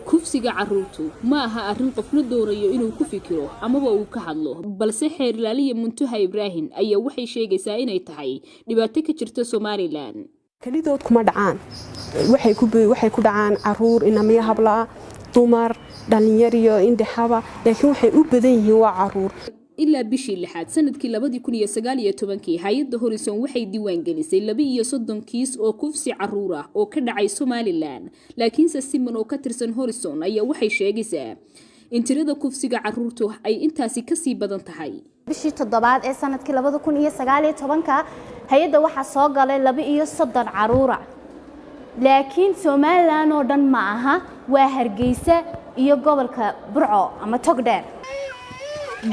kufsiga carruurtu ma aha arrin qofna doonayo inuu ku fikiro amaba uu ka hadlo balse xeer ilaaliye Muntaha Ibrahim ayaa waxay sheegaysaa inay tahay dhibaato ka jirta Soomaaliland kalidood kuma dhacaan waxay ku dhacaan carruur inamiya habla dumar dhalinyaro indhaxaba laakiin waxay u badan yihiin waa carruur ilaa bishii lixaad sanadkii 2019 hay'adda Horizon waxay diiwaan gelisay 32 kiis oo kufsi carruur ah oo ka dhacay Soomaaliland laakiin Siman oo ka tirsan Horizon ayaa waxay sheegaysaa in tirada kufsiga carruurtu ay intaasi ka sii badan tahay bishii toddobaad ee sanadkii 2019 hay'adda waxa soo galay 32 carruur laakiin Soomaaliland oo dhan ma aha waa Hargeysa iyo gobolka Burco ama Togdheer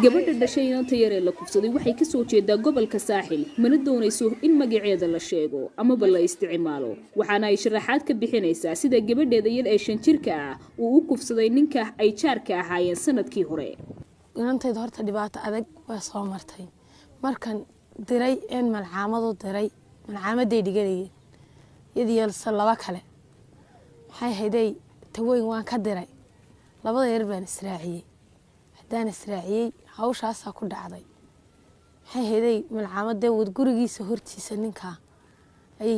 gabadha dhashay inanta yar ee la kufsaday waxay ka soo jeedaa gobolka Saaxil mana doonayso in magaceeda la sheego ama la isticmaalo waxaana ay sharaxaad ka bixinaysaa sida gabadheeda yar ee 5 jirka ah uu u kufsaday ninka ay jaarka ahaayeen sanadkii hore inanteed horta dhibaato adag waa soo martay markan diray in malcaamadu diray malcaamadey dhiganayeen yadiyalsa laba kale waxay haday taweyn waan ka diray labada yar baan israaciyay hadaan israaciyay hawshaas ku dhacday waxay haday malcaamadey wad gurigiisa hortiisa ninka ay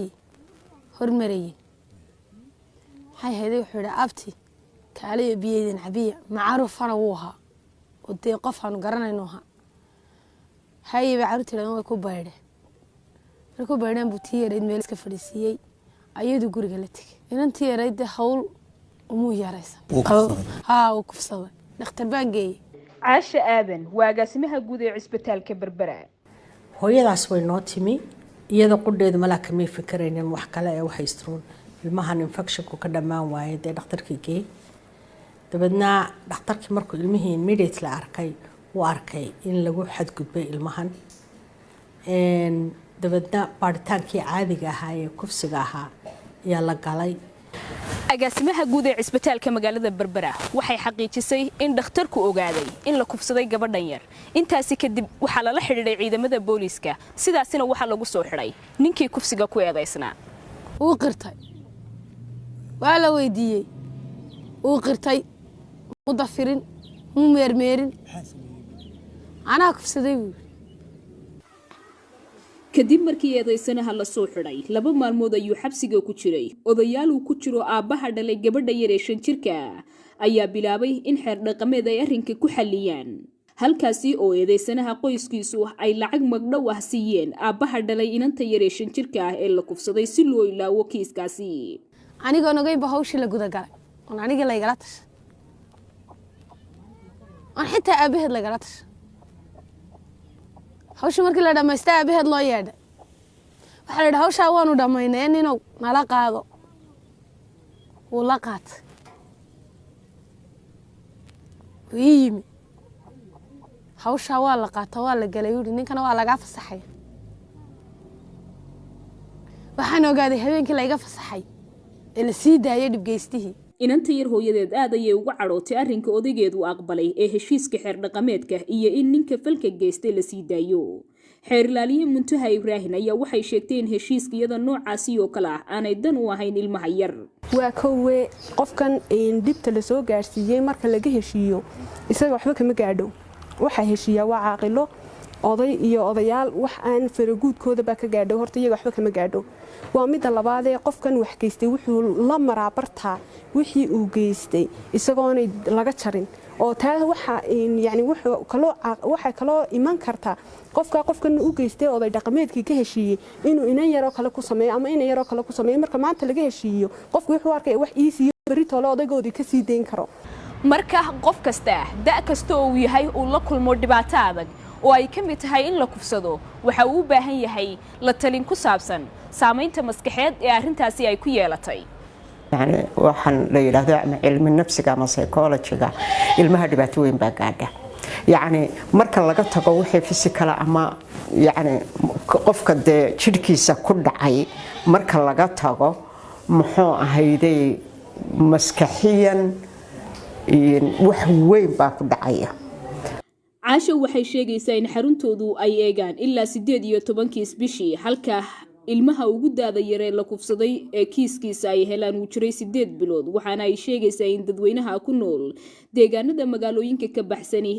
hormarayeen waxay haday wuxuu abti kaaliyo biyeedin cabiya macaarufana wuu ahaa ودي قفان قرنينوها هاي بعرتي لما كو بايده markuu baadhan butiyeer in meel iska fadhiisiyay ayadu guriga la tagay inantii yarayda hawl umu yaraysan uu kufsaday dhakhtar baan geeyay Caasha Aadan waa agaasimaha guud ee cisbitaalka Berbera hooyadaas way noo timi iyada qudheedu malaka ma fikiraynin wax kale ee waxay istroon ilmahan infectionku ka dhamaan waayay dhakhtarkii geeyay dabadna dhakhtarkii markuu ilmihii immediately arkay uu arkay in lagu xadgudbay ilmahan dabadna baadhitaankii caadiga ahaa ee kufsiga ahaa ayaa la galay agaasimaha guud ee cisbitaalka magaalada Berbera waxay xaqiijisay in dhakhtarku ogaaday in la kufsaday gabadhan yar intaasi kadib waxa la xiriiray ciidamada booliiska sidaasina waxa lagu soo xiray ninkii kufsiga ku eedaysnaa uu qirtay waa la weydiiyay uu qirtay مضافرين ممرمرين أنا كفسدي kadib markii eedaysanaha la soo xiray laba maalmood ayuu xabsiga ku jiray odayaal uu ku jiro aabaha dhalay gabadha yar ee 5 jirka ayaa bilaabay in xeer dhaqameed ay arrinka ku xaliyaan halkaasi oo eedaysanaha qoyskiisu ay lacag magdhow ah siiyeen aabaha dhalay inanta yar ee 5 jirka ee la kufsaday si loo ilaawo kiiskaasi aniga nagay bahawshi la guda galay oo aniga la igala tashay حتى أبيهد لقراتش هوش مركي لا دمستا أبيهد لو يادا وحال هوش وانو دمينين إنو نلاقاضو ولقات ويمي هوش لقات ولا قاليوري نينكنا waa laga fasaxay waxaan ogaaday habeenkii la iga fasaxay ila sii daayay dibgeystihii inanta yar hooyadeed aad ayay ugu cadhootay arrinka odaygeedu aqbalay ee heshiiska xeer dhaqameedka iyo in ninka falka geystay la sii daayo xeer ilaaliye Muntaha Ibrahim ayaa waxay sheegtay in heshiiskiyada noocaasi oo kala ah aanay dan u ahayn ilmaha yar waa koowe qofkan in dibta la soo gaarsiiyay marka laga heshiiyo isaga waxba kama gaadho waxa heshiiya waa caaqilo oday iyo odayaal wax aan faraguudkooda ba ka gaadho horta iyaga waxba kama gaadho waa mid labaad ee qofkan wax geystay wuxuu la maraa barta wixii uu geystay isagoon laga jarin oo taa waxa yani waxa kaloo iman karta qofkan u geystay oday dhaqameedkii ka heshiiyay inuu inan yaro kale ku sameeyo ama inan yaro kale ku sameeyo marka maanta laga heshiiyo qofku wuxuu arkay wax iisiyo barito la odaygoodii ka sii deyn karo marka qof kasta da kasta oo yahay uu la kulmo dhibaato adag oo ay ka mid tahay in la kufsado waxa uu u baahan yahay la talin ku saabsan saameynta maskaxeed ee arrintaasi ay ku yeelatay يعني waxaan la yiraahdaa cilmi nafsiga ama psychology-ga ilmaha dhibaato weyn baa gaadha يعني marka laga tago wixii physical ama يعني qofka jidhkiisa ku dhacay marka laga tago muxuu ahayday maskaxiyan wax weyn baa ku dhacaya Caasha waxay sheegaysaa in xaruntoodu ay eegaan ilaa 18 kiis bishii halka ilmaha ugu daada yaree la kufsaday ee kiiskiisa ay helaan uu jiray 8 bilood waxaana ay sheegaysaa in dadweynaha ku nool deegaanada magaalooyinka ka baxsani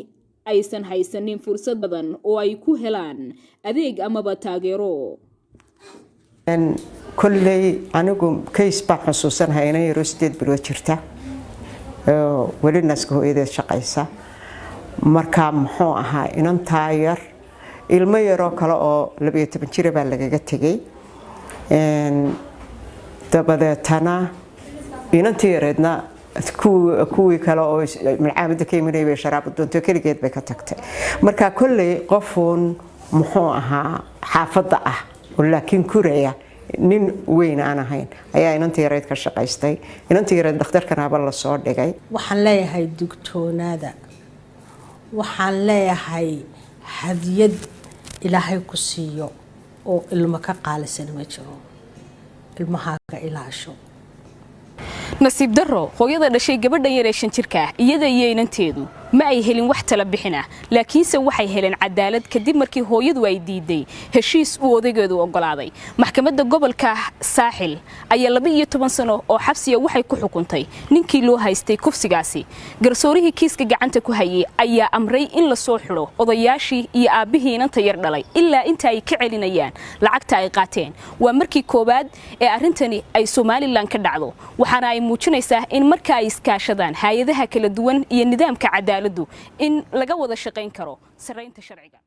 aysan haysanin fursad badan oo ay ku helaan adeeg amaba taageero kulley anigu case baan xusuusanahay inay yaro 8 bilood jirta weli naaska hooyadeed shaqaysa marka muxuu ahaa inantaa yar ilmo yaroo kale oo 12 jir baa lagaga tegay dabadeetana inantii yareedna kuwii kale oo malcaamada ka imanayay bay sharaab doonto kaligeed bay ka tagtay marka kulley qofuun muxuu ahaa xaafadda ah laakiin kuraya nin weyn aan ahayn ayaa inantii yareed ka shaqaystay inantii yareed dhakhtarkanaaba la soo dhigay waxaan leeyahay dugtoonaada waxaan leeyahay hadiyad ilaahay ku siiyo oo ilmo ka qaalisan ma jiro ilmahaaga ilaasho nasiib darro hooyada dhashay gabadha yar ee 5 jirka iyada iyo inanteedu ma ay helin wax tala bixina laakiinse waxay heleen cadaalad kadib markii hooyadu ay diiday heshiis uu odaygeedu ogolaaday maxkamadda gobolka Saaxil ayaa 12 sano oo xabsiga waxay ku xukuntay ninkii loo haystay kufsigaasi garsoorihii kiiska gacanta ku hayay ayaa amray in la soo xiro odayaashii iyo aabihii inanta yar dhalay ilaa inta ay ka celinayaan lacagta ay qaateen waa markii koobaad ee arintani ay Somaliland ka dhacdo waxaana ay muujinaysaa in marka ay iskaashadaan hay'adaha kala duwan iyo nidaamka cadaalad in laga wada shaqayn karo sareynta sharciga